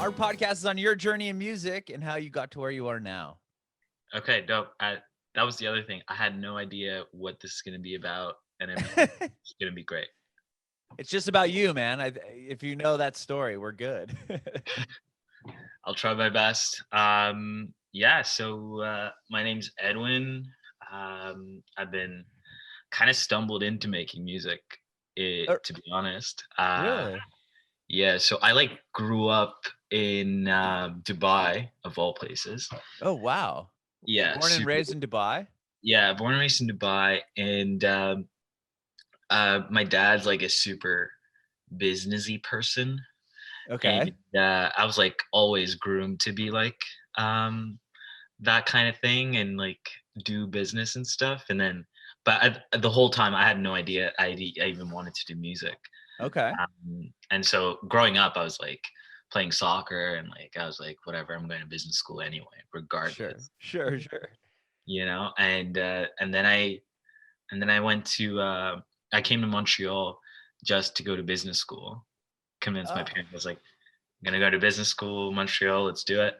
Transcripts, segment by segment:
Our podcast is on your journey in music and how you got to where you are now. Okay, dope. That was the other thing. I had no idea what this is going to be about, and it's going to be great. It's just about you, man. If you know that story, we're good. I'll try my best. So my name's Edwin. I've been kind of stumbled into making music, to be honest. Really? Yeah, so I grew up in Dubai, of all places. Oh, wow. Yeah, Born and raised in Dubai? yeah, born and raised in Dubai, and my dad's like a super businessy person, Okay. and I was always groomed to be that kind of thing and do business and stuff. And then, but the whole time I had no idea I even wanted to do music. Okay. And so growing up, I was playing soccer and I was whatever, I'm going to business school anyway, regardless. Sure. And then I went to I came to Montreal just to go to business school. Convinced my parents. I was like, I'm gonna go to business school, Montreal, let's do it.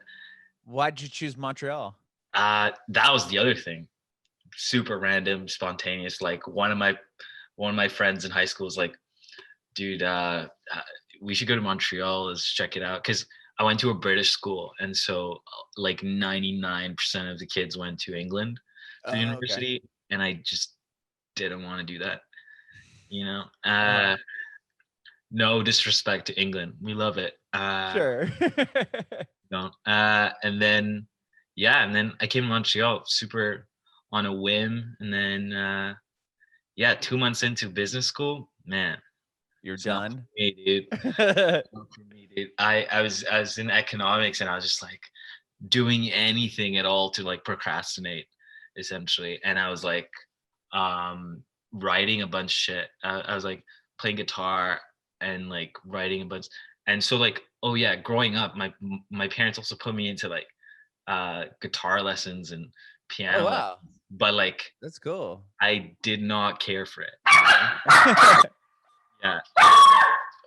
Why'd you choose Montreal? That was the other thing. Super random, spontaneous. One of my friends in high school was like, dude, we should go to Montreal, let's check it out. Because I went to a British school, and so 99% of the kids went to England for university. Okay. And I just didn't want to do that. No disrespect to England, we love it. Sure. Don't. And then I came to Montreal super on a whim, and then 2 months into business school, man, You're done. Not for me, dude. Not for me, dude. I was in economics, and I was just doing anything at all to procrastinate, essentially. And I was writing a bunch of shit. I was playing guitar and writing a bunch. And so oh yeah, growing up, my parents also put me into guitar lessons and piano. Oh, wow. But that's cool. I did not care for it. Yeah.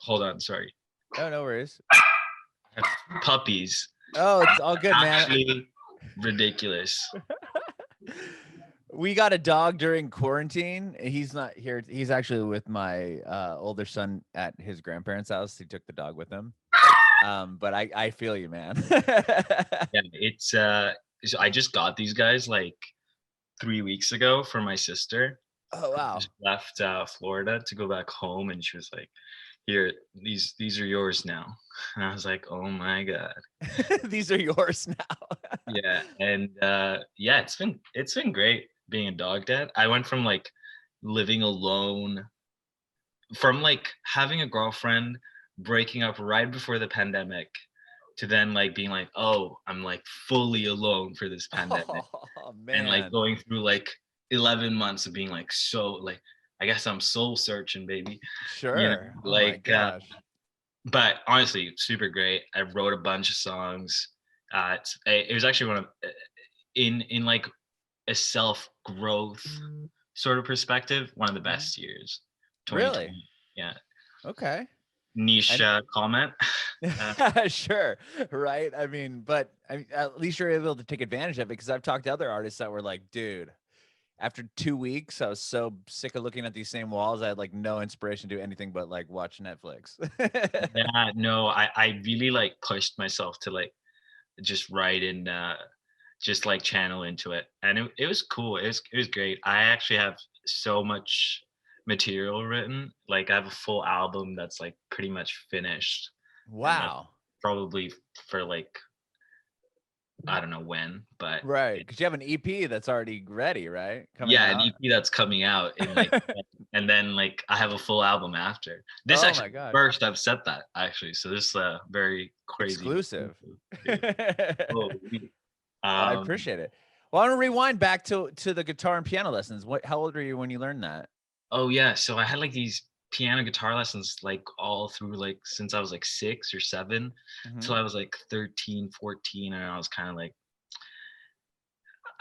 Hold on, sorry. Oh, no worries. I have puppies. Oh, it's all good, man. Actually, ridiculous. We got a dog during quarantine. He's not here. He's actually with my older son at his grandparents' house. He took the dog with him. But I feel you, man. Yeah, it's so I just got these guys 3 weeks ago for my sister. Oh, wow. Just left Florida to go back home, and she was like, here, these are yours now. And I was like, oh my God. These are yours now. Yeah. And it's been great being a dog dad. I went from living alone, from having a girlfriend, breaking up right before the pandemic, to then being oh, I'm fully alone for this pandemic. Oh, man. And going through 11 months of being so I guess I'm soul searching, baby. Sure. Oh my gosh. But honestly, super great. I wrote a bunch of songs. It was actually one of in a self growth sort of perspective, one of the best years. Really? Yeah. Okay. Niche comment. Sure. Right. I mean, but at least you're able to take advantage of it, because I've talked to other artists that were like, dude, after 2 weeks, I was so sick of looking at these same walls. I had no inspiration to do anything but watch Netflix. Yeah, no, I really pushed myself to just write and just channel into it. And it was cool. It was great. I actually have so much material written. I have a full album that's pretty much finished. Wow. Probably for I don't know when, but right, because you have an EP that's already ready, right? Coming out. An EP that's coming out in and then I have a full album after this. Actually, first I've said that actually, so this is very crazy exclusive. I appreciate it. Well, I want to rewind back to the guitar and piano lessons. How old were you when you learned that? Oh yeah, so I had these piano guitar lessons all through since I was 6 or 7 until I was 13, 14, and I was kind of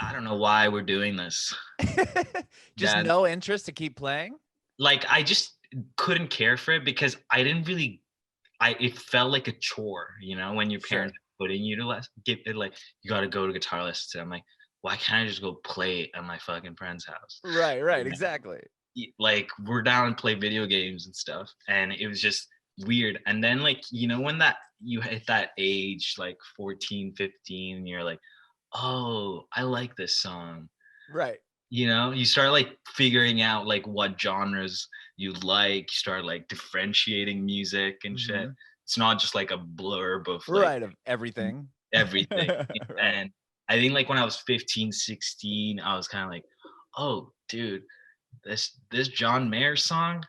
I don't know why we're doing this. Just no interest to keep playing? I just couldn't care for it, because I didn't really it felt like a chore, when your Sure. parents putting you to get it, like, you got to go to guitar lessons. I'm like, why can't I just go play at my fucking friend's house? Right, You know? exactly. Like, we're down and play video games and stuff, and it was just weird. And then, like, when that you hit that age, like 14, 15, and you're like, oh, I like this song. Right. You start like figuring out like what genres you like. You start like differentiating music and shit. Hmm. It's not just like a blurb of like Right, of everything. everything. Right. And I think like when I was 15, 16, I was kind of like, oh, dude, this John Mayer song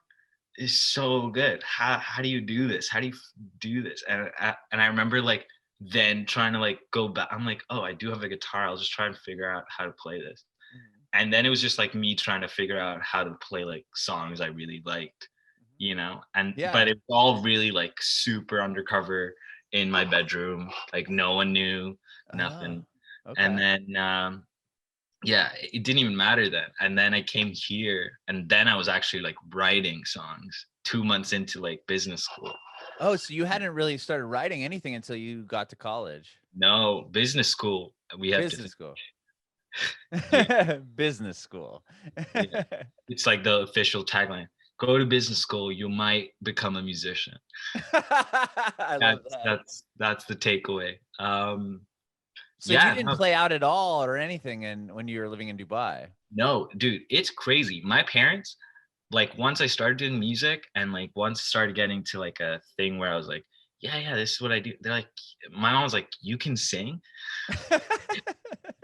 is so good. How do you do this? How do you do this? And I remember like then trying to like go back. I'm like, oh, I do have a guitar. I'll just try and figure out how to play this. Mhm. And then it was just like me trying to figure out how to play like songs I really liked, but Yeah. it was all really like super undercover in my bedroom. Like, no one knew, Oh, nothing. And okay. then yeah, it didn't even matter then. And then I came here, and then I was actually like writing songs 2 months into like business school. Oh, so you hadn't really started writing anything until you got to college. No, business school, we have to Business school. yeah, Business school. yeah. It's like the official tagline. Go to business school, you might become a musician. I love That's that. that's that's the takeaway. So you Yeah, didn't no, play out at all or anything when you were living in Dubai? no, dude, it's crazy. My parents, like, once I started doing music and like once I started getting to like a thing where I was like, yeah, this is what I do. They're like, my mom was like, you can sing?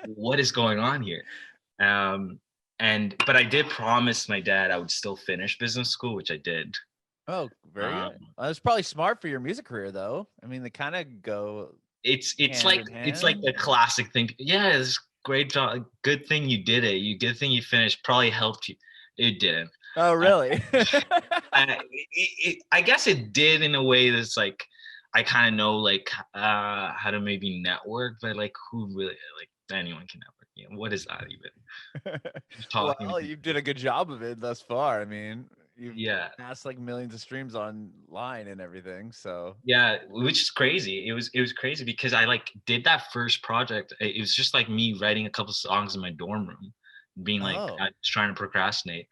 What is going on here? Um, but I did promise my dad I would still finish business school, which I did. Oh, very Um, good. Well, that's probably smart for your music career, though. I mean, they kind of go it's hand like in it's like hand. a classic thing. Yeah, it's great job. Good thing you did it. Good thing you finished. Probably helped you. It didn't. Oh, Uh, really? I guess it did in a way that's like I kind of know like how to maybe network, but like who really like anyone can network? What is that even? Just talking to Well, people. you did a good job of it thus far. I mean, you've Yeah, amassed like millions of streams online and everything. So, yeah, which is crazy. It was crazy because I like did that first project. It was just like me writing a couple songs in my dorm room, being like I oh, was trying to procrastinate,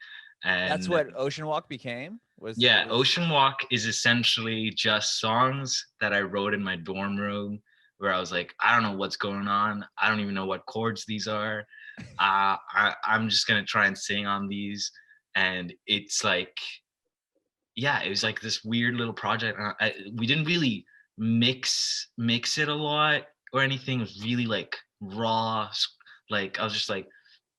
that's and what Ocean Walk became. yeah, Was Ocean Walk is essentially just songs that I wrote in my dorm room where I was like, I don't know what's going on. I don't even know what chords these are. I'm just gonna try and sing on these, and it's like, yeah, it was like this weird little project. We didn't really mix it a lot or anything. It was really like raw. Like, I was just like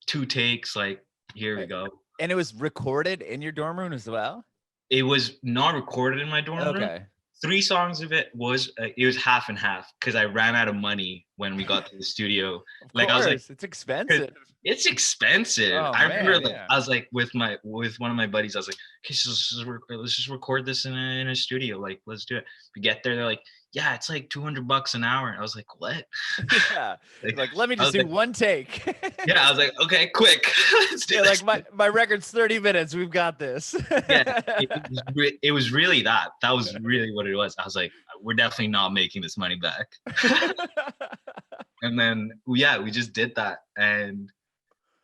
2 takes. Like, here we go. and it was recorded in your dorm room as well. It was not recorded in my dorm room. Okay, 3 songs of it was half and half because I ran out of money when we got to the studio. of Like, I was like, course, it's 'cause expensive. it's expensive. Oh I remember man, like yeah. I was like with one of my buddies. I was like, okay, so let's just record this in a studio. Like, let's do it. We get there, they're like, yeah, it's like $200 an hour. And I was like, what? Yeah. Like, You're like, let me I just was do like, one take. yeah, I was like, okay, quick, let's do You're like, this. my record's 30 minutes. We've got this. Yeah, it was really that. That was really what it was. I was like, we're definitely not making this money back. And then yeah, we just did that, and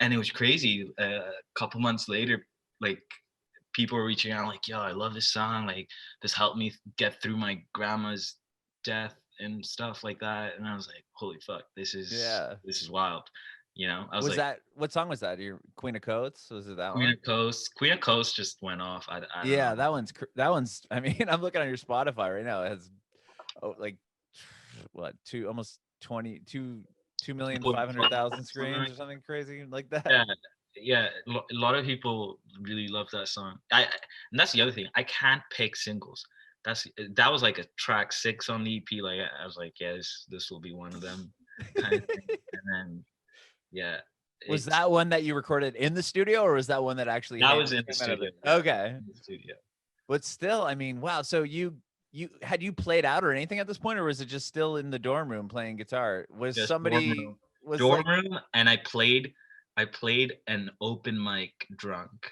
it was crazy. A couple months later, like, people were reaching out like, yo, I love this song. Like, this helped me get through my grandma's death and stuff like that. And I was like, holy fuck, this is Yeah. this is wild. I was Was like, that what song was that? Your Queen of Coats? Was it that Queen one? of Coast. Queen of Coast just went off. I don't Yeah, know. that one's I mean, I'm looking on your Spotify right now. It has like what, two almost 2,500,000 Something. streams or something crazy like that. Yeah, yeah. A lot of people really love that song. And that's the other thing. I can't pick singles. That was like a track 6 on the EP. Like, I was like, yeah, this will be one of them, kind of thing. And then yeah, Was it's that one that you recorded in the studio or was that one that actually that was in the came out of studio. the Yeah, Okay. in the studio. But still, I mean, wow. So you had you played out or anything at this point, or was it just still in the dorm room playing guitar? Was Just dorm somebody room, was like, and I played an open mic drunk.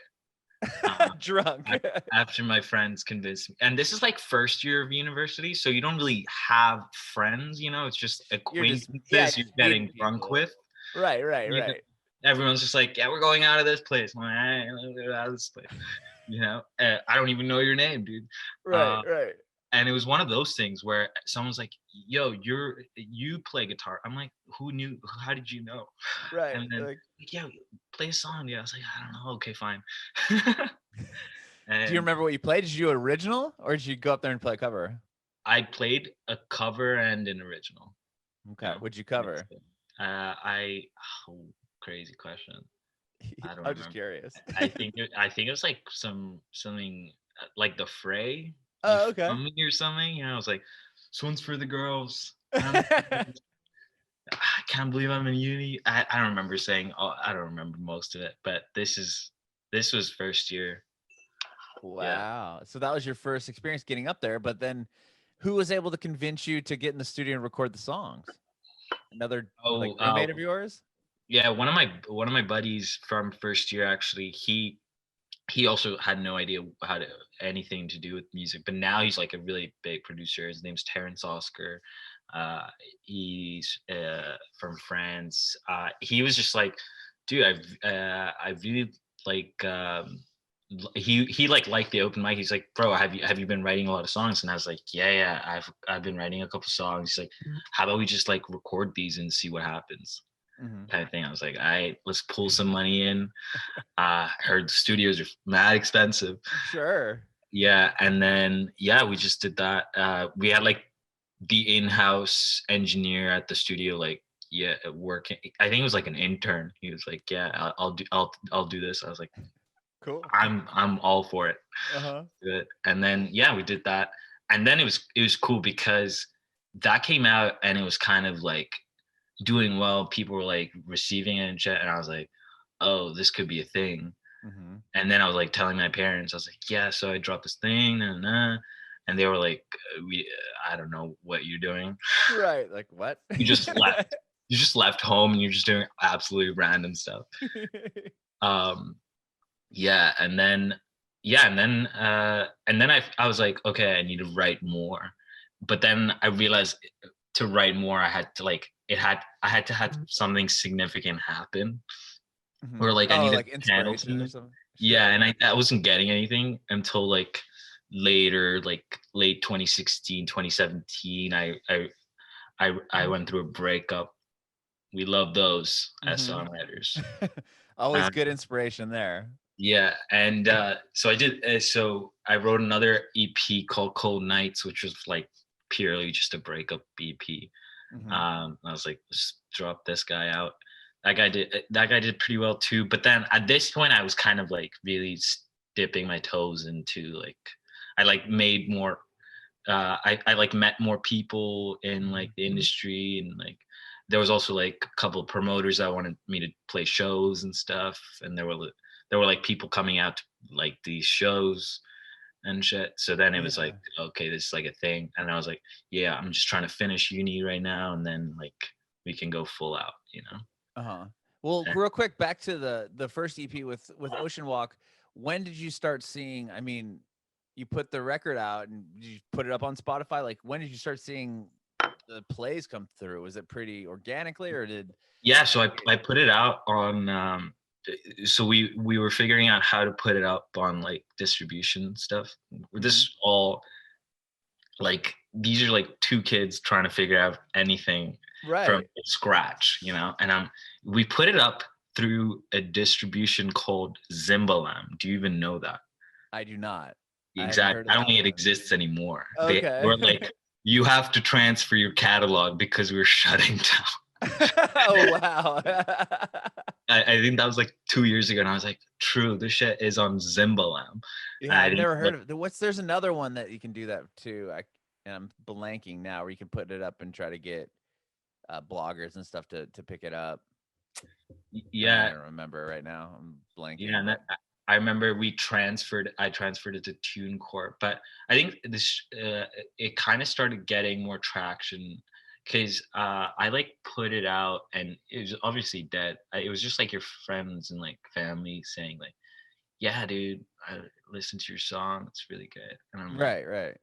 Drunk. After my friends convinced me, and this is like first year of university, so you don't really have friends, it's just You're just, yeah, acquaintances you're just meeting getting drunk people. with. Right, right, You know, right. everyone's just like, yeah, we're going out of this place. I'm like, all right, let's get out of this place. I don't even know your name, dude. Right, Uh, right. and it was one of those things where someone's like, yo, you play guitar. I'm like, who knew? How did you know? Right. And then Like, like, yeah, play a song. Yeah, I was like, I don't know. Okay, fine. do you And remember what you played? Did you do original or did you go up there and play a cover? I played a cover and an original. Okay. What'd you Mixed cover? it. I oh, crazy question. I don't I'm just remember. curious. I think it was like something like the Fray, you Oh, okay. feel me or something. I was like, this one's for the girls. I can't believe I'm in uni. I don't remember saying. Oh, I don't remember most of it, but this was first year. Yeah. Wow. So that was your first experience getting up there, but then who was able to convince you to get in the studio and record the songs? Another like Oh, roommate of yours? yeah. One of my buddies from first year actually. He also had no idea how to anything to do with music, but now he's like a really big producer. His name's Terrence Oscar. He's from France. He was just like, dude, I really like. He like liked the open mic. He's like, bro, have you been writing a lot of songs? And I was like, yeah, I've been writing a couple songs. He's like, how about we just like record these and see what happens, Mhm. kind of thing. I was like, all right, let's pull some money in. Heard the studios are mad expensive. Sure. Yeah, and then yeah, we just did that. We had like the in-house engineer at the studio, like working. I think it was like an intern. He was like, yeah, I'll do this. I was like, Cool. I'm all for it. Uh-huh. Good. And then yeah, we did that, and then it was cool because that came out and it was kind of like doing well. People were like receiving it and shit, and I was like, oh, this could be a thing. Mhm. And then I was like telling my parents, I was like, yeah, so I dropped this thing, and they were like, I don't know what you're doing. Right. Like what? You just left. You just left home and you're just doing absolutely random stuff. Um, yeah, and then I was like, okay, I need to write more. But then I realized to write more, I had to like I had to have something significant happen, or Mhm. like I Oh, needed like to channel inspiration or something. something? Yeah, Sure. and I wasn't getting anything until like later, like late 2016, 2017. I went through a breakup. We love those as Mhm. songwriters. Always Uh, good inspiration there. yeah, and so I did. So I wrote another EP called Cold Nights, which was like purely just a breakup EP. Mhm. I was like, let's drop this guy out. That guy did pretty well too. But then at this point, I was kind of like really dipping my toes into like, I like made more. I like met more people in like the industry, and like there was also like a couple of promoters that wanted me to play shows and stuff, and there were like people coming out to like these shows and shit. So then it was Yeah. like, okay, this is like a thing. And I was like, yeah, I'm just trying to finish uni right now, and then like we can go full out. Uh-huh. Well, And real quick, back to the first EP with Ocean Walk. When did you start seeing? I mean, you put the record out and you put it up on Spotify. Like, when did you start seeing the plays come through? Was it pretty organically, or did? yeah, so I put it out on. So we were figuring out how to put it up on like distribution stuff. Mhm. This all like these are like two kids trying to figure out anything from Right. scratch. And we put it up through a distribution called Zimbalam. Do you even know that? I do not. I hadn't Exactly. heard of I don't that think it one. exists anymore. They Okay. were like, you have to transfer your catalog because we're shutting down. Oh wow. I think that was like 2 years ago, and I was like, true, this shit is on Zimbalam. And Yeah, I I've didn't never like, heard of what's there's another one that you can do that too. And I'm blanking now where you can put it up and try to get bloggers and stuff to pick it up. And I yeah, don't remember right now. I'm yeah, blanking, and but I remember I transferred it to TuneCore, but I think it kind of started getting more traction because I like put it out and it was obviously dead. It was just like your friends and like family saying like, yeah, dude, I listened to your song. It's really good. And I'm like, Right.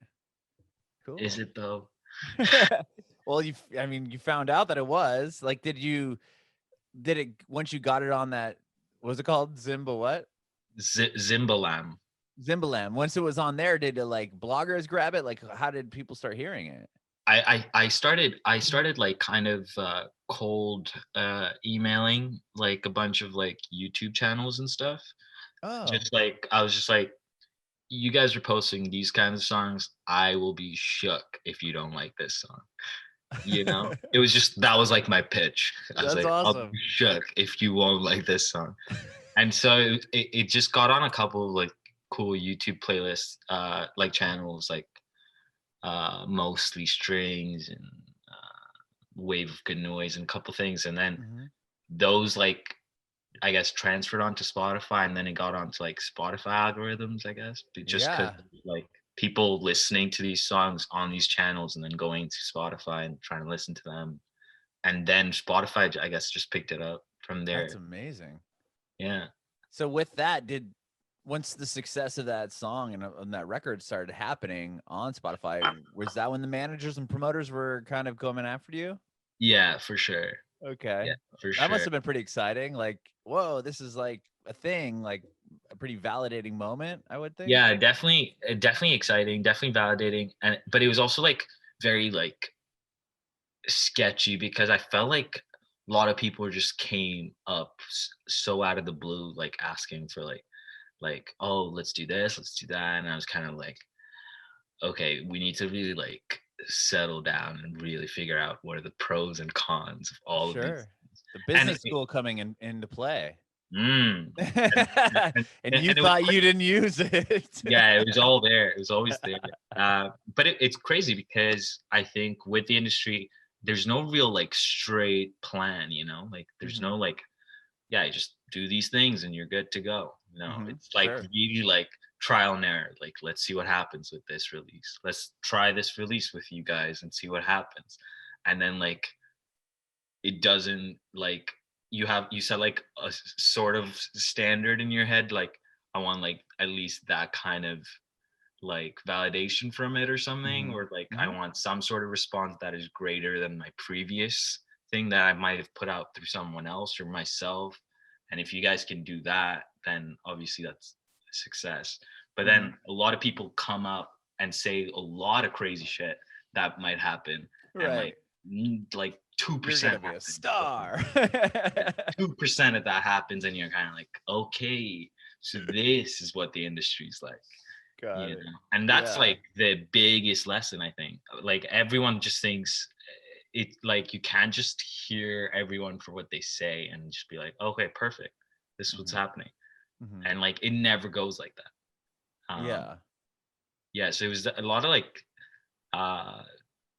is Cool. it though? Well, I mean, you found out that it was. Like, did it once you got it on that, what was it called? Zimba what? Zimbalam. Zimbalam. Once it was on there, did like bloggers grab it? Like, how did people start hearing it? I started like kind of cold emailing like a bunch of like YouTube channels and stuff. Oh, Just like I was just like, you guys are posting these kinds of songs. I will be shook if you don't like this song. You know, it was just that was like my pitch. I was that's like, I'll be awesome. shook if you won't like this song. And so it just got on a couple of like cool YouTube playlists, like channels like mostly strings and wave of good noise and a couple things, and then Mhm. those like I guess transferred onto Spotify, and then it got onto like Spotify algorithms, I guess, just because Yeah, like people listening to these songs on these channels and then going to Spotify and trying to listen to them, and then Spotify, I guess, just picked it up from that's there. amazing. Yeah. So with that, did once the success of that song and that record started happening on Spotify, was that when the managers and promoters were kind of coming after you? Yeah, for sure. Okay. Yeah, for That must sure. have been pretty exciting. Like, whoa, this is like a thing, like a pretty validating moment, I would think. Yeah, definitely, definitely exciting, definitely validating, and but it was also like very like sketchy because I felt like a lot of people just came up so out of the blue, like asking for like oh let's do this, let's do that, and I was kind of like, okay, we need to really like settle down and really figure out what are the pros and cons of all of these Sure. The and business school coming into play. mm, and, And you and it was thought you didn't use it. yeah, it was all there. It was always there. But it's crazy because I think with the industry, there's no real like straight plan, you know? Like there's no Mhm. like, yeah, you just do these things and you're good to go. No, Mhm. it's like Sure. really like trial and error. Like, let's see what happens with this release. Let's try this release with you guys and see what happens. And then like it doesn't like you set like a sort of standard in your head, like I want like at least that kind of like validation from it or something, Mhm. or like I Mhm. want some sort of response that is greater than my previous thing that I might have put out through someone else or myself. And if you guys can do that, then obviously that's a success. But Mhm. then a lot of people come up and say a lot of crazy shit that might happen, and Right. like You're 2% gonna be a happens. star. 2% of that happens, and you're kind of like, okay, so this is what the industry's like, Got you it. know. And that's Yeah. like the biggest lesson, I think. Like everyone just thinks it like you can't just hear everyone for what they say and just be like, okay, perfect, this is what's Mhm. happening. Mhm. And like it never goes like that. Yeah. Yeah, so it was a lot of like uh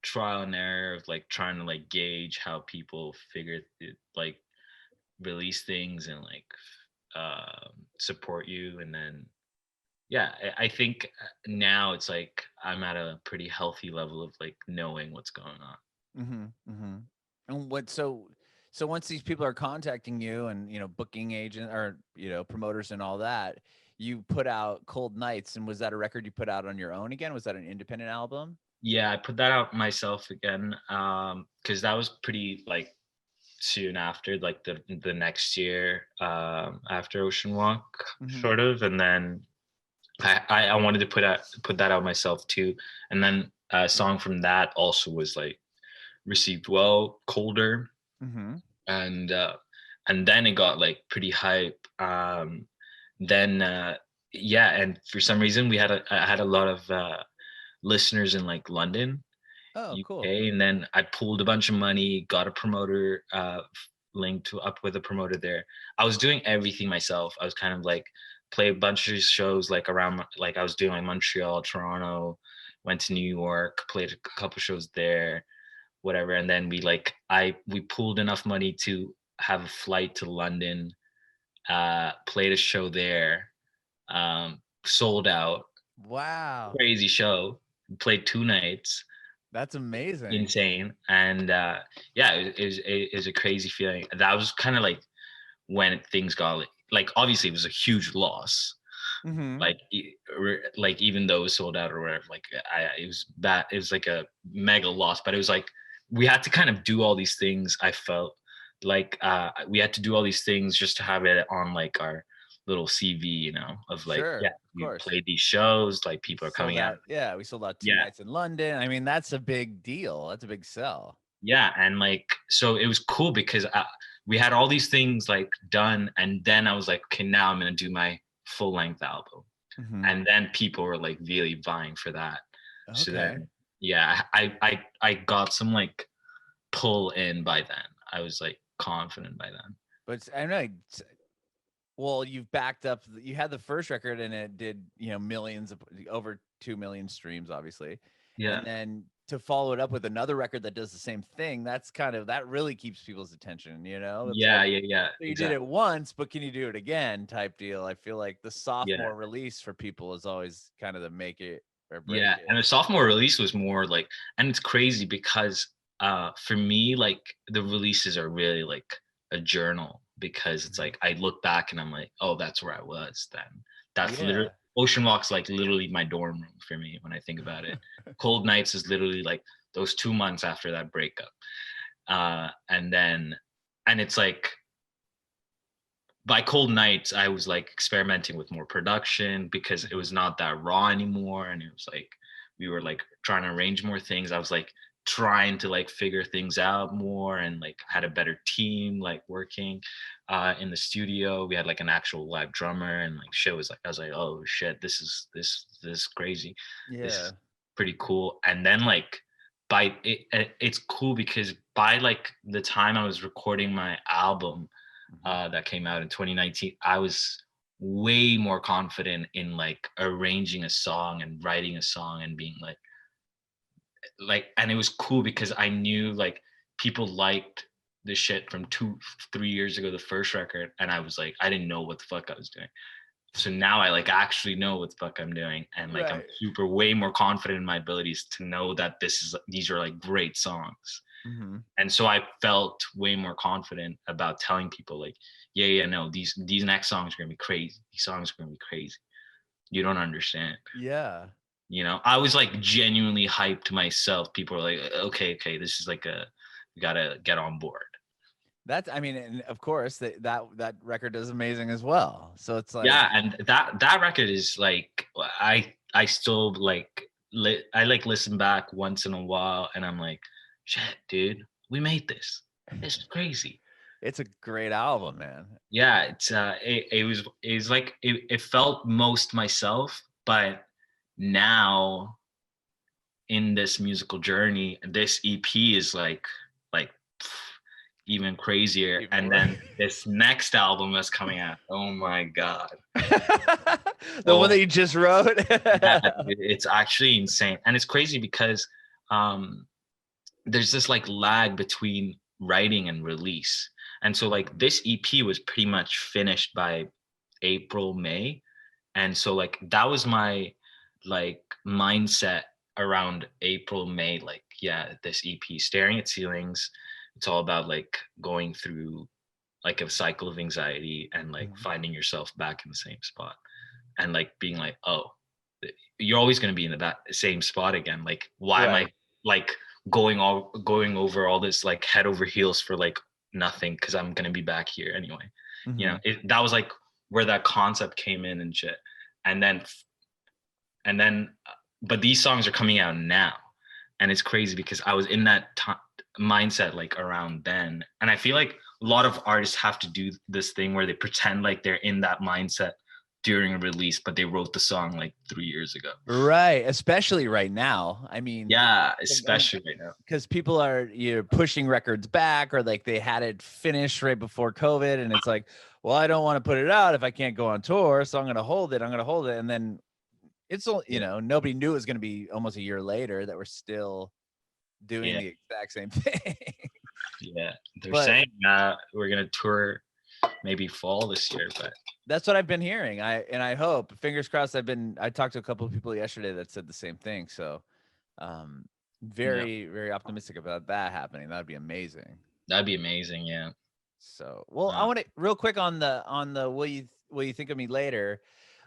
trial and error of like trying to like gauge how people figure it, like release things and like support you. And then yeah, I think now it's like I'm at a pretty healthy level of like knowing what's going on. Mhm. Mhm. And so once these people are contacting you and, booking agent or, promoters and all that, you put out Cold Nights, and was that a record you put out on your own again? Was that an independent album? Yeah, I put that out myself again, because that was pretty like soon after, like the next year, after Ocean Walk, Mhm. sort of. And then I wanted to put that out myself too. And then a song from that also was like received well, Colder. Mhm. and and then it got like pretty hype. Then yeah, and for some reason I had a lot of listeners in like London, Oh, cool. UK, and then I pulled a bunch of money, got a promoter, linked up with a promoter there. I was doing everything myself. I was kind of like play a bunch of shows like around, like I was doing like Montreal, Toronto, went to New York, played a couple shows there, whatever. And then we pooled enough money to have a flight to London, played a show there, sold out, Wow. crazy show, played 2 nights, That's amazing. insane. And yeah, it was a crazy feeling. That was kind of like when things got like obviously it was a huge loss, Mm-hmm. Like like even though it was sold out or whatever, like it was bad. It was like a mega loss, but it was like we had to kind of do all these things. I felt like we had to do all these things just to have it on like our little CV, you know, of like, yeah, Sure, of we course. played these shows, like We people are sold coming out. out. Yeah, we sold out two Yeah, nights in London. I mean, that's a big deal. That's a big sell. yeah, and like so it was cool because we had all these things like done, and then I was like, okay, now I'm gonna do my full length album, Mm-hmm. and then people were like really vying for that. So Okay. then, yeah, I got some like pull in by then. I was like confident by then. But I know. Well, you've backed up. You had the first record, and it did, millions of over 2 million streams, obviously, Yeah, and then to follow it up with another record that does the same thing. That's kind of that really keeps people's attention. It's yeah, like yeah, yeah, so you did exactly. it once, but can you do it again? Type deal. I feel like the Yeah, sophomore release for people is always kind of the make it or break yeah. it. And the sophomore release was more like, and it's crazy because for me, like the releases are really like a journal because it's Mhm. like I look back and I'm like, oh, that's where I was then. That's literally Yeah. Ocean Walk's like literally my dorm room for me when I think about it. Cold Nights is literally like those 2 months after that breakup. And then and it's like by Cold Nights, I was like experimenting with more production because it Mhm. was not that raw anymore. And it was like we were like trying to arrange more things. I was like trying to like figure things out more and like had a better team like working in the studio. We had like an actual live drummer and like shit was like I was like, oh shit, this is crazy. This Yeah. is pretty cool. And then like it's cool because by like the time I was recording my album Mhm. that came out in 2019, I was way more confident in like arranging a song and writing a song and being and it was cool because I knew like people liked the shit from 3 years ago, the first record, and I was like, I didn't know what the fuck I was doing. So now I like actually know what the fuck I'm doing, and like I'm Right. super way more confident in my abilities to know that these are like great songs. Mhm. And so I felt way more confident about telling people like, yeah, no, these next songs are gonna be crazy. These songs are gonna be crazy. You don't understand. Yeah. You know, I was like genuinely hyped myself. People were like, okay, this is like we gotta get on board. That's I mean, and of course that record is amazing as well. So it's like, Yeah, and that record is like I still like I like listen back once in a while and I'm like, shit, dude, we made this. It's crazy. it's a great album, man. Yeah, it was like it felt most myself, but now in this musical journey, this EP is like even crazier. Even And more. then this next album that's coming out, oh my god. The one Oh that you just wrote. yeah, it's actually insane. And it's crazy because um there's this like lag between writing and release. And so like Mhm. this EP was pretty much finished by April, May. And so like that was my like mindset around April, May, like, yeah, this EP, Staring at Ceilings. It's all about like going through like a cycle of anxiety and like Mhm. finding yourself back in the same spot and like being like, oh, you're always going to be in that same spot again. Like, why am I Right. like going over all this like head over heels for like nothing? Because I'm going to be back here anyway. You know, Mhm. that was like where that concept came in and shit. And then and then but these songs are coming out now, and it's crazy because I was in that mindset like around then, and I feel like a lot of artists have to do this thing where they pretend like they're in that mindset during a release, but they wrote the song like 3 years ago. Right. Especially right now. I mean, Yeah, especially right now. because people are pushing records back or like they had it finished right before COVID, and it's like, well, I don't want to put it out if I can't go on tour, so I'm going to hold it. I'm going to hold it, and then it's all Yeah, nobody knew it was going to be almost a year later that we're still doing yeah, the exact same thing. yeah. They're But saying we're gonna tour maybe fall this year, but that's what I've been hearing. I hope, fingers crossed. I talked to a couple of people yesterday that said the same thing. So um yeah, very, very optimistic about that happening. That'd be amazing. that'd be amazing. Yeah. So, well, I Uh, want to real quick on the will you think of me later.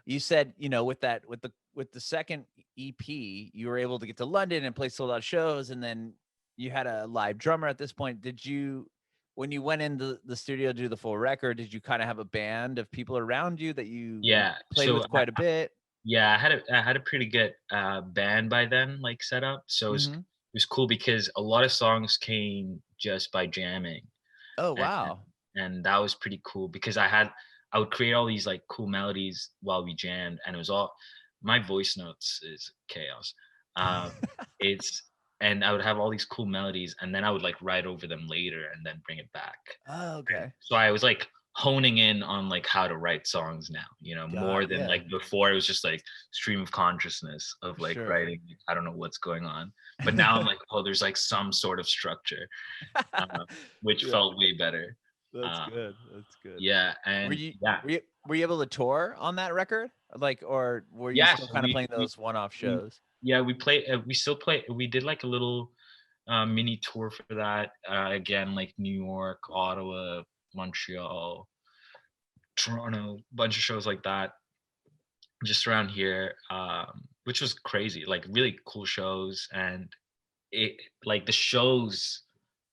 You said, with that, with the second EP, you were able to get to London and play sold out shows, and then you had a live drummer at this point. Did you, when you went into the studio to do the full record, did you kind of have a band of people around you that you Yeah. played So with quite a bit? yeah, I had a pretty good band by then, like set up. So Hmm. it was cool because a lot of songs came just by jamming, Oh, and wow. and that was pretty cool because I would create all these like cool melodies while we jammed, and it was all my voice notes is chaos. Um, it's and I would have all these cool melodies, and then I would like write over them later and then bring it back. Oh, And okay. so I was like honing in on like how to write songs now, Got more it. than Yeah, like before. It was just like stream of consciousness of like sure. writing. I don't know what's going on, but now I'm like, oh, there's like some sort of structure, uh, which Yeah, felt way better. that's Uh, good. That's good. yeah, Were and you yeah, were you were you able to tour on that record? Like, or were you yeah. still So kind of playing those one-off we shows? yeah we play. We still play. We did like a little mini tour for that. Again, like New York, Ottawa, Montreal, Toronto, bunch of shows like that just around here, which was crazy, like really cool shows. And it like the shows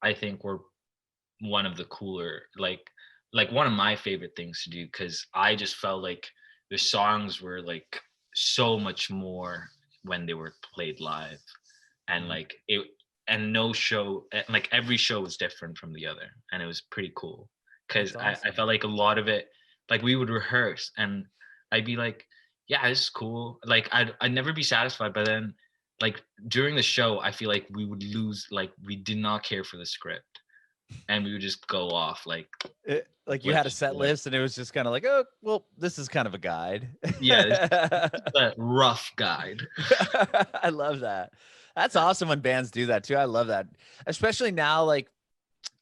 I think were one of the cooler, like one of my favorite things to do because I just felt like the songs were like so much more when they were played live, and Mhm. like it and no show like every show was different from the other, and it was pretty cool because That's I awesome. felt like a lot of it, like we would rehearse and I'd be like, yeah, this is cool, like I'd never be satisfied, but then like during the show I feel like we would lose, like we did not care for the script and we would just go off Like you let's had a just set do it. list and it was just kind of like, oh, well, this is kind of a guide. Yeah, this is a rough guide. I love that. That's awesome when bands do that too. I love that. Especially now, like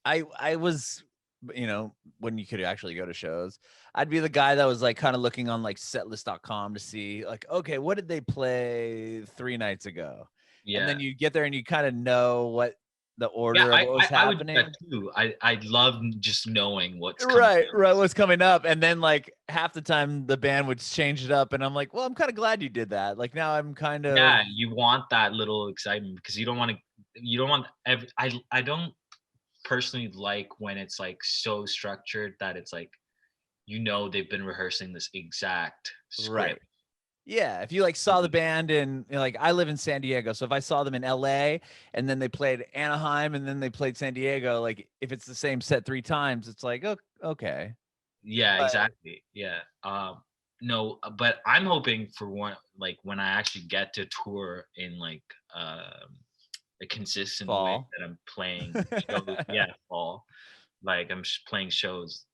I was, when you could actually go to shows, I'd be the guy that was like kind of looking on like setlist.com to see like, okay, what did they play 3 nights ago? And Yeah. then you get there and you kind of know what the Yeah, order of I, what was I I would do that happening. too. I love just knowing what's coming Right, right. next. What's coming up. And then like half the time the band would change it up. And I'm like, well, I'm kind of glad you did that. Like now I'm kind of Yeah, you want that little excitement because you don't want every I don't personally like when it's like so structured that it's like they've been rehearsing this exact right. script. Yeah, if you like saw the band in, like I live in San Diego, so if I saw them in LA and then they played Anaheim and then they played San Diego, like if it's the same set 3 times, it's like, oh, okay. Yeah, But exactly. Yeah. No, but I'm hoping for one, like when I actually get to tour in like a consistent way fall. that I'm playing shows. Yeah, fall. Like I'm just playing shows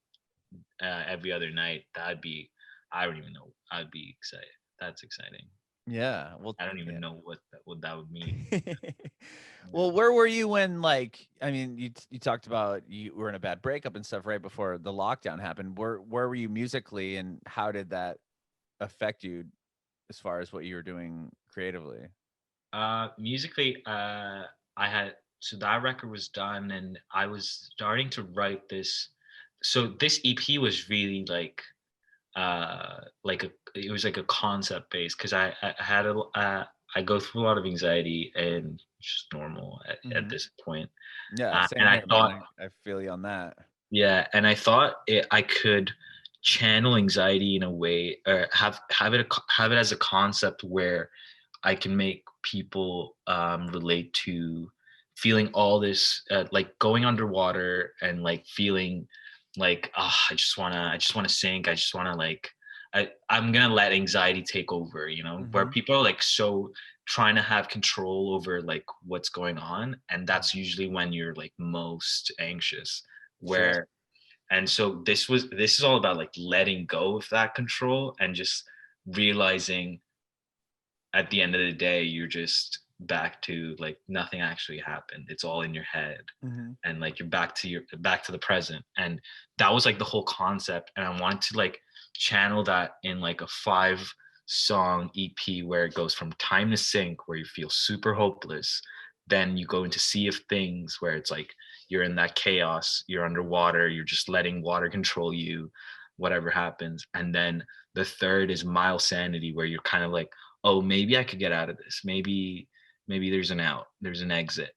every other night. I don't even know. I'd be excited. That's exciting. Yeah. Well, I don't even yeah. know what that would mean. Yeah. Well, where were you when, like, I mean, you talked about you were in a bad breakup and stuff right before the lockdown happened. Where were you musically and how did that affect you as far as what you were doing creatively? Musically, I had so that record was done, and I was starting to write this. So this EP was really like it was like a concept base because I had I go through a lot of anxiety and just normal at Hmm. this point. Yeah, And same I here, man. thought, I feel you on that. yeah, and I thought I could channel anxiety in a way, or have it as a concept where I can make people relate to feeling all this, like going underwater and like feeling like, oh, I just wanna sink. I just wanna like, I'm gonna let anxiety take over. Where Hmm. people are like so trying to have control over like what's going on, and Yeah. that's usually when you're like most anxious. Sure. Where and so this is all about like letting go of that control and just realizing at the end of the day you're just back to like nothing actually happened. It's all in your head, Hmm. and like you're back to the present. And that was like the whole concept, and I wanted to like channel that in like a 5-song EP where it goes from Time to Sink, where you feel super hopeless, then you go into Sea of Things, where it's like you're in that chaos, you're underwater, you're just letting water control you, whatever happens. And then the third is mild sanity, where you're kind of like, oh, maybe I could get out of this. Maybe there's an out, there's an exit.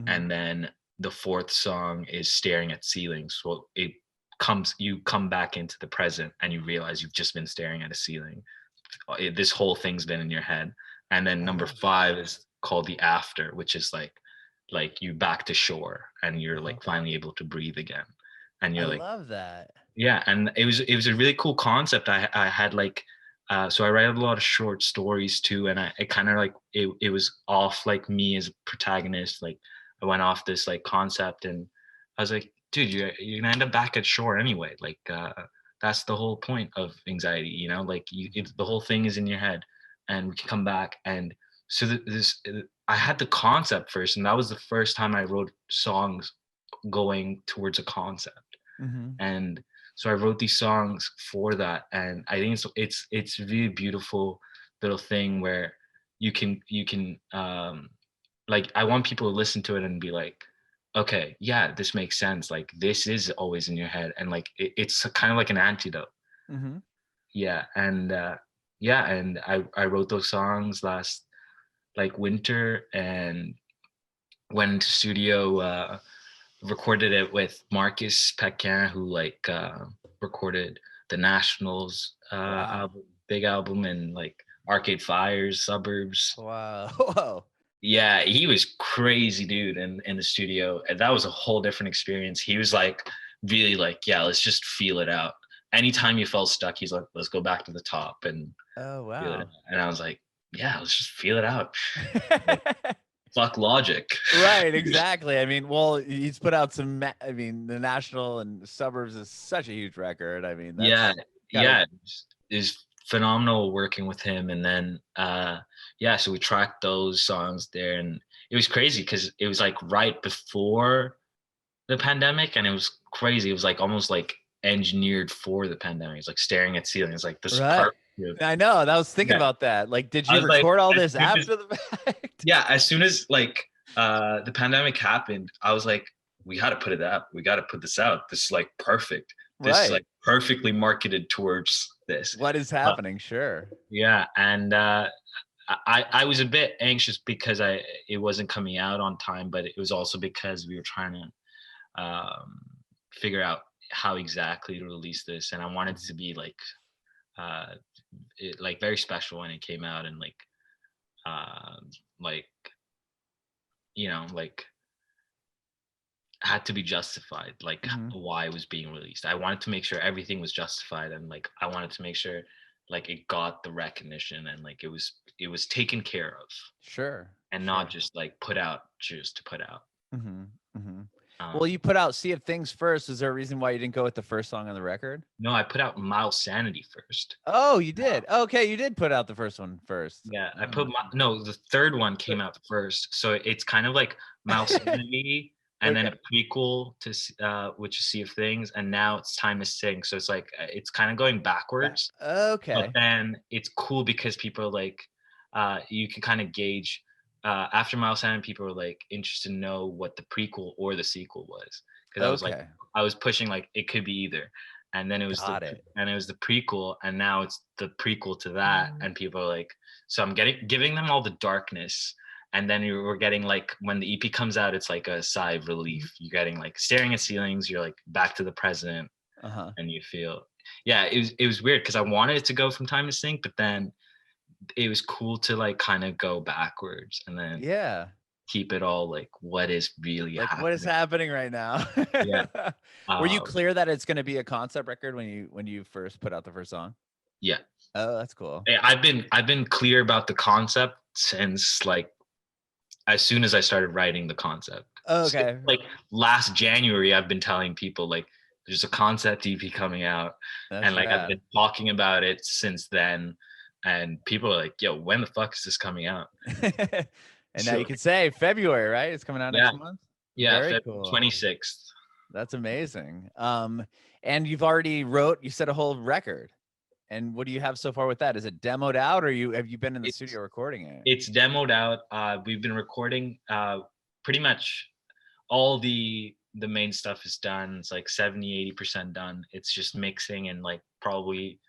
And then the fourth song is staring at ceilings. So you come back into the present and you realize you've just been staring at a ceiling. This whole thing's been in your head. And then number 5 is called the after, which is like you back to shore and you're like finally able to breathe again. And you're I like, love that. yeah. And it was a really cool concept. I had like, so I write a lot of short stories too. And it kind of like, it was off like me as a protagonist. Like I went off this like concept and I was like, dude, you're gonna end up back at shore anyway. Like, that's the whole point of anxiety, you know, like the whole thing is in your head and we can come back. And so I had the concept first, and that was the first time I wrote songs going towards a concept. And so I wrote these songs for that. And I think it's really beautiful little thing where you can like, I want people to listen to it and be like, okay, yeah, this makes sense. Like this is always in your head. And like, it's kind of like an antidote. Yeah. And yeah. And I wrote those songs last like winter and went into studio, recorded it with Marcus Pequin, who like recorded the Nationals album, big album, and like Arcade Fire's Suburbs. Wow. Whoa. Yeah, he was crazy, dude, in the studio. And that was a whole different experience. He was like really like, yeah, let's just feel it out. Anytime you felt stuck, he's like, let's go back to the top and Oh, feel it wow. out. And I was like, yeah, let's just feel it out. Like, fuck logic. Right, exactly. I mean, well, he's put out I mean, the National and Suburbs is such a huge record. I mean, that's Yeah, it's phenomenal working with him. And then yeah, so we tracked those songs there, and it was crazy because it was like right before the pandemic, and it was crazy. It was like almost like engineered for the pandemic. It's like staring at ceilings, like this right. perfect. I know. I was thinking Yeah. about that. Like, did I you was like, record all as this soon as- after the fact? yeah, as soon as like the pandemic happened, I was like, we got to put it out. We got to put this out. This is like perfect. This is Right. like perfectly marketed towards this. What is happening? Sure. Yeah, and I was a bit anxious because it wasn't coming out on time, but it was also because we were trying to figure out how exactly to release this, and I wanted it to be like like very special when it came out, and like you know, like had to be justified, like why it was being released. I wanted to make sure everything was justified, and like I wanted to make sure like it got the recognition, and like it was taken care of. Sure. And not just like put out just to put out. Well, you put out Sea of Things first. Is there a reason why you didn't go with the first song on the record? No, I put out Mild Sanity first. Oh, you did. Okay, you did put out the first one first. Yeah, I put the third one came out first, so it's kind of like Mild Sanity, and then a prequel to which is Sea of Things, and now it's Time to Sing. So it's like it's kind of going backwards. Okay. But then it's cool because people are like, you can kind of gauge. After Mild Sanity, people were like interested to know what the prequel or the sequel was, because I was pushing like it could be either, and then it was the prequel, and now it's the prequel to that, and people are like, so I'm giving them all the darkness, and then we're getting like when the EP comes out, it's like a sigh of relief. You're getting like staring at ceilings, you're like back to the present, and you feel it was weird because I wanted it to go from Time to Sing, but then it was cool to like kind of go backwards and then keep it all like what is really like happening. What is happening right now? Yeah. Were you clear that it's going to be a concept record when you first put out the first song? Yeah. Oh, that's cool. I've been clear about the concept since like as soon as I started writing the concept. Okay. So, like last January, I've been telling people like there's a concept EP coming out, and like I've been talking about it since then. And people are like, yo, when the fuck is this coming out? And now you can say February, right? It's coming out next month? Yeah, Very cool. 26th. That's amazing. And you've already you said a whole record. And what do you have so far with that? Is it demoed out, or have you been in the studio recording it? It's demoed out. We've been recording pretty much all the main stuff is done. It's like 70-80% done. It's just mixing and like probably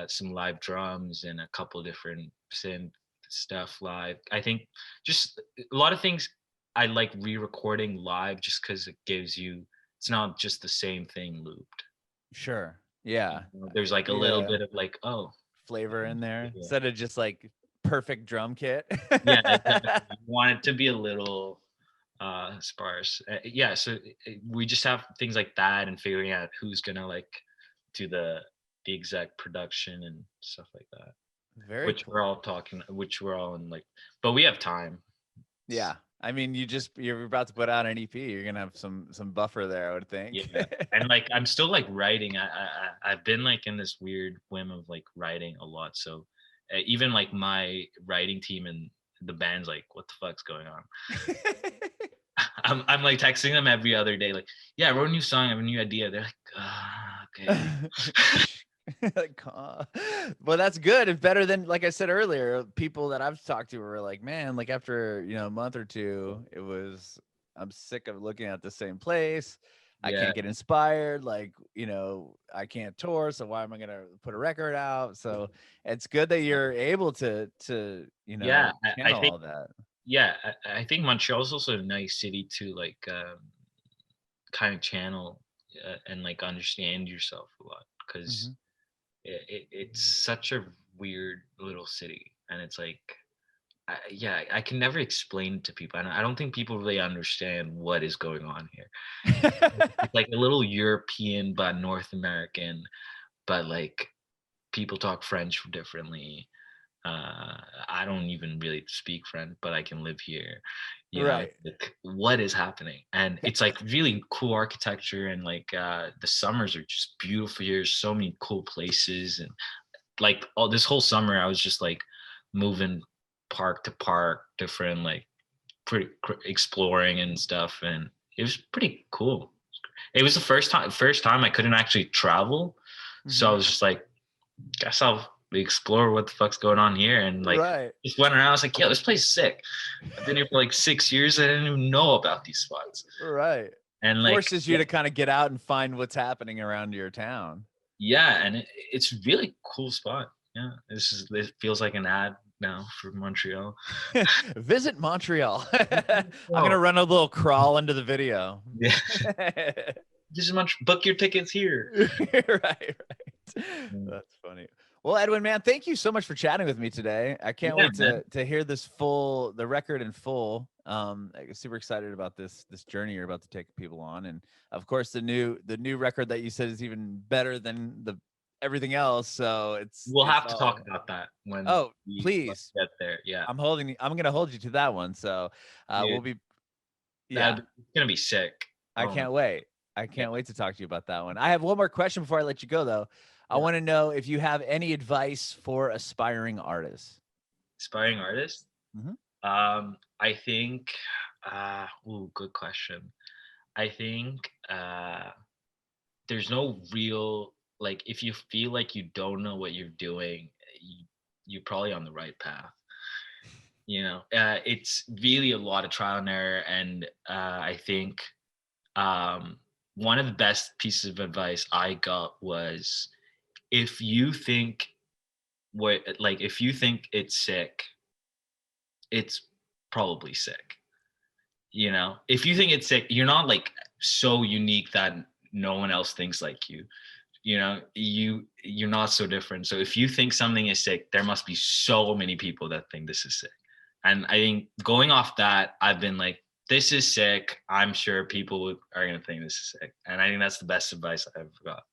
some live drums and a couple different synth stuff live. I think just a lot of things I like re-recording live just because it gives you, it's not just the same thing looped. Sure. Yeah. There's like a little bit of like, oh, flavor in there yeah. instead of just like perfect drum kit. Yeah, exactly. You want it to be a little sparse. Yeah, so we just have things like that and figuring out who's gonna like do the exact production and stuff like that. Very which cool. which we're all in like, but we have time. Yeah. I mean, you're about to put out an EP. You're gonna have some buffer there, I would think. Yeah, and like I'm still like writing. I've been like in this weird whim of like writing a lot. So even like my writing team and the band's like, what the fuck's going on? I'm like texting them every other day, like, yeah, I wrote a new song, I have a new idea. They're like, okay. Like, well, that's good. It's better than, like I said earlier, people that I've talked to were like, man, like after a month or two, I'm sick of looking at the same place. I can't get inspired. Like, I can't tour. So why am I gonna put a record out? So it's good that you're able to yeah, I think all that. Yeah, I think Montreal's also a nice city to like kind of channel and like understand yourself a lot, because it's such a weird little city, and it's like, I can never explain it to people, and I don't think people really understand what is going on here. It's like a little European but North American, but like people talk French differently. I don't even really speak French, but I can live here. Right. Like, what is happening? And it's like really cool architecture, and like the summers are just beautiful here. So many cool places, and like this whole summer, I was just like moving park to park, different like exploring and stuff, and it was pretty cool. It was the first time I couldn't actually travel, so I was just like, guess I'll explore what the fuck's going on here, and like just went around. I was like, yo, this place is sick. I've been here for like 6 years. I didn't even know about these spots. Right. And like forces you to kind of get out and find what's happening around your town. Yeah, and it's really cool spot. Yeah, it feels like an ad now for Montreal. Visit Montreal. I'm gonna run a little crawl into the video. Yeah. This is book your tickets here. Right. That's funny. Well, Edwin, man, thank you so much for chatting with me today. I can't wait to hear the record in full. I'm super excited about this journey you're about to take people on, and of course the new record that you said is even better than everything else. So we'll have to talk about that when please get there. Yeah, I'm gonna hold you to that one. So we'll be it's gonna be sick. I can't wait. I can't wait to talk to you about that one. I have one more question before I let you go, though. I want to know if you have any advice for aspiring artists. Aspiring artists? Mm-hmm. I think, good question. I think there's no real, like, if you feel like you don't know what you're doing, you're probably on the right path. It's really a lot of trial and error. And I think one of the best pieces of advice I got was, if you think it's sick, it's probably sick. If you think it's sick, you're not like so unique that no one else thinks like you. You're not so different. So if you think something is sick, there must be so many people that think this is sick. And I think going off that, I've been like, this is sick. I'm sure people are going to think this is sick. And I think that's the best advice I ever got.